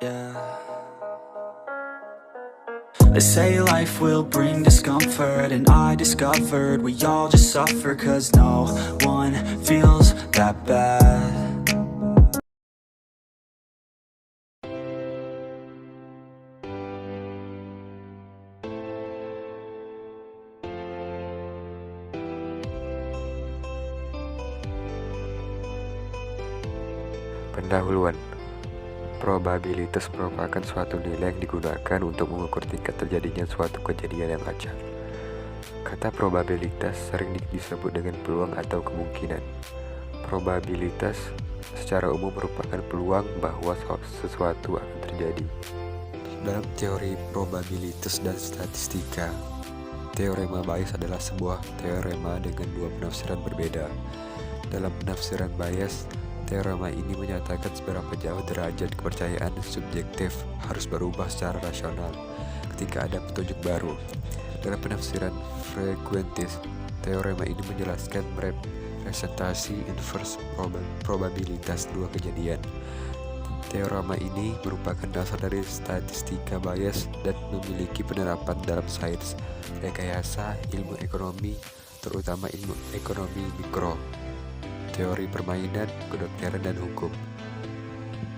Yeah. They say life will bring discomfort, and I discovered we all just suffer, cause no one feels that bad. Pendahuluan. Probabilitas merupakan suatu nilai yang digunakan untuk mengukur tingkat terjadinya suatu kejadian yang acak. Kata probabilitas sering disebut dengan peluang atau kemungkinan. Probabilitas secara umum merupakan peluang bahwa sesuatu akan terjadi. Dalam teori probabilitas dan statistika, teorema Bayes adalah sebuah teorema dengan dua penafsiran berbeda. Dalam penafsiran Bayes, teorema ini menyatakan seberapa jauh derajat kepercayaan subjektif harus berubah secara rasional ketika ada petunjuk baru. Dalam penafsiran Frequentis, teorema ini menjelaskan representasi inverse probabilitas dua kejadian. Teorema ini merupakan dasar dari statistika Bayes dan memiliki penerapan dalam sains, rekayasa, ilmu ekonomi, terutama ilmu ekonomi mikro, teori permainan, kedokteran, dan hukum.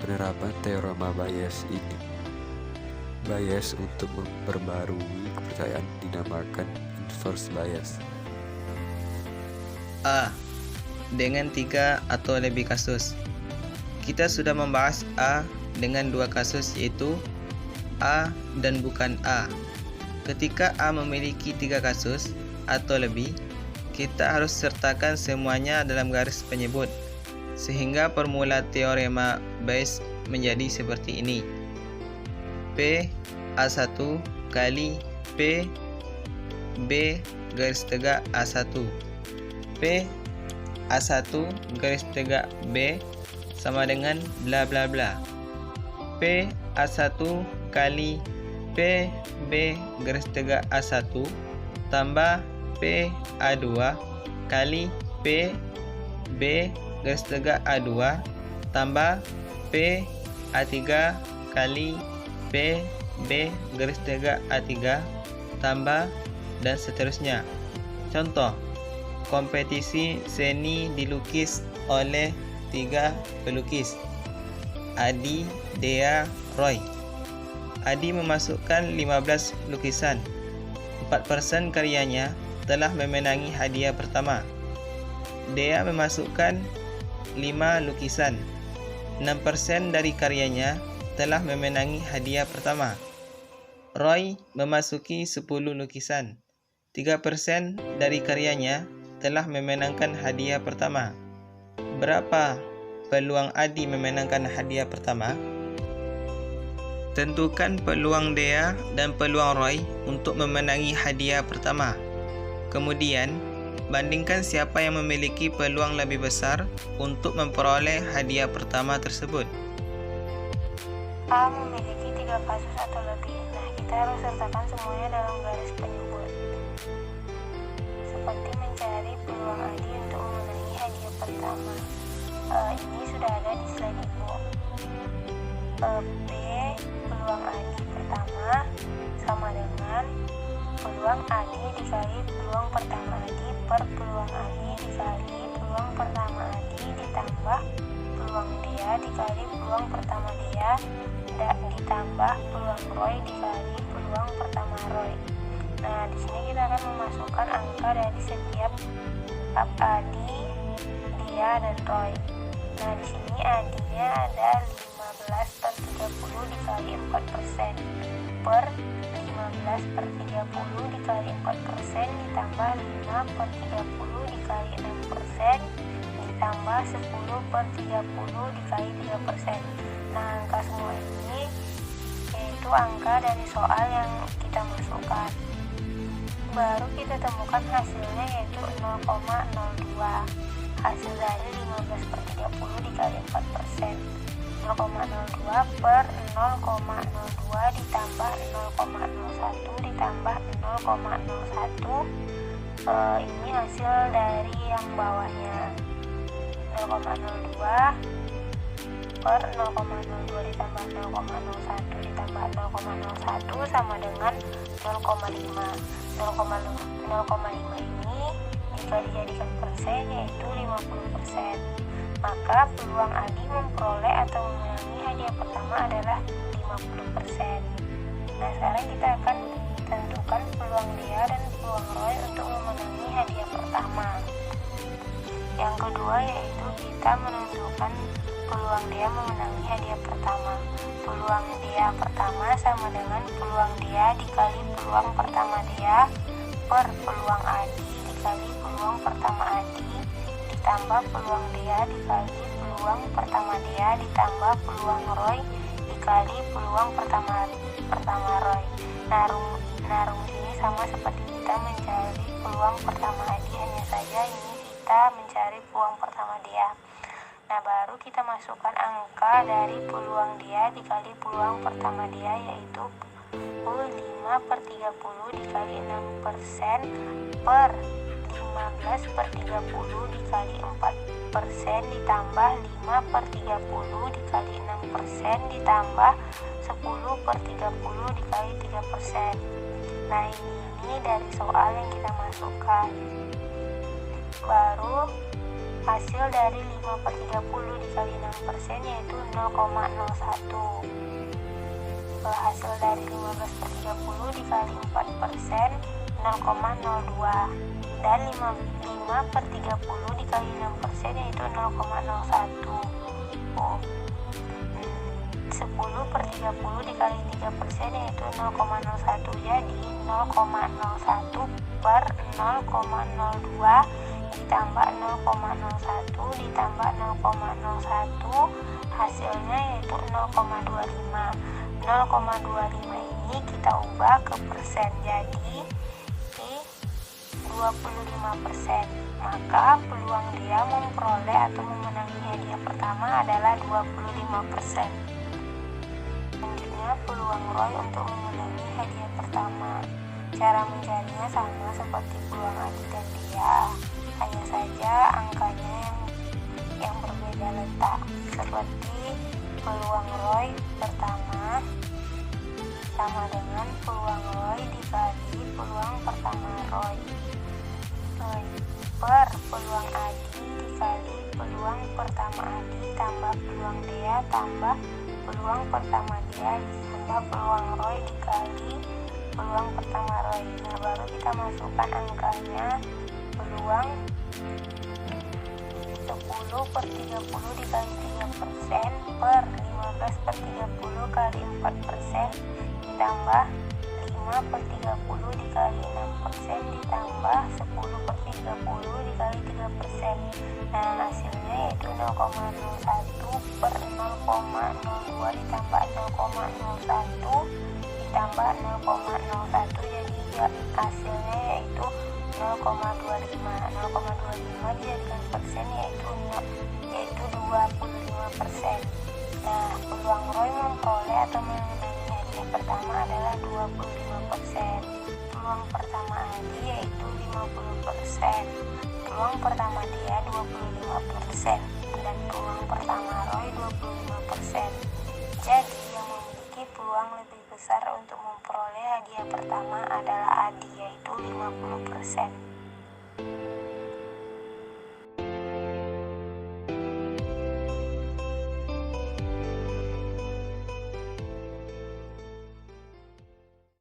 Penerapan teorema Bayes untuk memperbarui kepercayaan dinamakan inverse bias. A. Dengan 3 atau lebih kasus. Kita sudah membahas A dengan 2 kasus, yaitu A dan bukan A. Ketika A memiliki 3 kasus atau lebih, kita harus sertakan semuanya dalam garis penyebut, sehingga formula teorema Bayes menjadi seperti ini: P A1 kali P B garis tegak A1 P A1 garis tegak B sama dengan bla bla bla. P A1 kali P B garis tegak A1 tambah P A2 kali P B garis tegak A2 tambah P A3 kali P B garis tegak A3 tambah dan seterusnya. Contoh, kompetisi seni dilukis oleh 3 pelukis, Adi, Dea, Roy. Adi memasukkan 15 lukisan. 4% karyanya telah memenangi hadiah pertama. Dea memasukkan 5 lukisan. 6% dari karyanya telah memenangi hadiah pertama. Roy memasuki 10 lukisan. 3% dari karyanya telah memenangkan hadiah pertama. Berapa peluang Adi memenangkan hadiah pertama? Tentukan peluang Dea dan peluang Roy untuk memenangi hadiah pertama. Kemudian, bandingkan siapa yang memiliki peluang lebih besar untuk memperoleh hadiah pertama tersebut. A memiliki 3 kasus atau lebih. Nah, kita harus sertakan semuanya dalam garis penyebut. Seperti mencari peluang Adi untuk memenangi hadiah pertama. Ini sudah ada di slide info. P peluang Adi pertama sama dengan peluang Adi dikali peluang pertama Adi per peluang Adi dikali peluang pertama Adi ditambah peluang Dea dikali peluang pertama Dea ditambah peluang Roy dikali peluang pertama Roy. Nah, di sini kita akan memasukkan angka dari setiap Adi, Dea, dan Roy. Nah, di sini Adinya ada 15 per 30 dikali 4% per 15 per 30 dikali 4% ditambah 5 per 30 dikali 6% ditambah 10 per 30 dikali 3%. Nah, angka semua ini yaitu angka dari soal yang kita masukkan. Baru kita temukan hasilnya, yaitu 0,02. Hasil dari 15 per 30 dikali 4%. 0,02 per 0,02 ditambah 0,01 ditambah 0,01. Ini hasil dari yang bawahnya. 0,02 per 0,02 ditambah 0,01 ditambah 0,01 sama dengan 0,5. 0,5 ini jika dijadikan persen yaitu 50%. Maka peluang Adi memperoleh atau memenangi hadiah pertama adalah 50%. Nah, sekarang kita akan tentukan peluang Dea dan peluang Roy untuk memenangi hadiah pertama. Yang kedua yaitu kita menentukan peluang Dea memenangi hadiah pertama. Peluang Dea pertama sama dengan peluang Dea dikali peluang pertama Dea per peluang Adi dikali peluang pertama Adi ditambah peluang Dea dikali peluang pertama Dea ditambah peluang Roy dikali peluang pertama Roy. Nah, rumus ini sama seperti kita mencari peluang pertama Adi, hanya saja ini kita mencari peluang pertama Dea. Nah, baru kita masukkan angka dari peluang Dea dikali peluang pertama Dea yaitu 5/30 dikali 6% per 15/30 dikali 4% ditambah 5/30 dikali 6% ditambah 10/30 dikali 3%. Nah, ini dari soal yang kita masukkan. Baru hasil dari 5/30 dikali 6% yaitu 0,01. Hasil dari 15/30 dikali 4% 0,02 dan 5/30 dikali 6% yaitu 0,01. 10/30 dikali 3% yaitu 0,01. Jadi 0,01 per 0,02 ditambah 0,01 ditambah 0,01 hasilnya yaitu 0,25. 0,25 ini kita ubah ke persen jadi 25%. Maka peluang dia memperoleh atau memenangi hadiah pertama adalah 25%. Selanjutnya peluang Roy untuk memenangi hadiah pertama. Cara mencarinya sama seperti peluang Adi dan Dea, hanya saja angkanya yang berbeda letak. Seperti peluang Roy pertama sama dengan peluang Roy dikali peluang pertama Roy per peluang Adi dikali peluang pertama Adi tambah peluang Dea tambah peluang pertama Dea tambah peluang Roy dikali peluang pertama Roy. Nah, baru kita masukkan angkanya. Peluang 10/30 dikali 3% per 15/30 kali 4% ditambah 5/30 dikali 6% ditambah 10/30 dikali 3%. Nah, hasilnya yaitu 0,01 per 0,02 ditambah 0,01 ditambah 0,01 jadi hasilnya yaitu 0,25. 0,25 dijadikan persen yaitu 25%. Nah, peluang Roy memperoleh atau memenangi hadiah pertama adalah 25%. Peluang pertama Adi yaitu 50%. Peluang pertama Dea 25% dan peluang pertama Roy 25%. Jadi yang memiliki peluang lebih besar untuk memperoleh hadiah pertama adalah Adi yaitu 50%.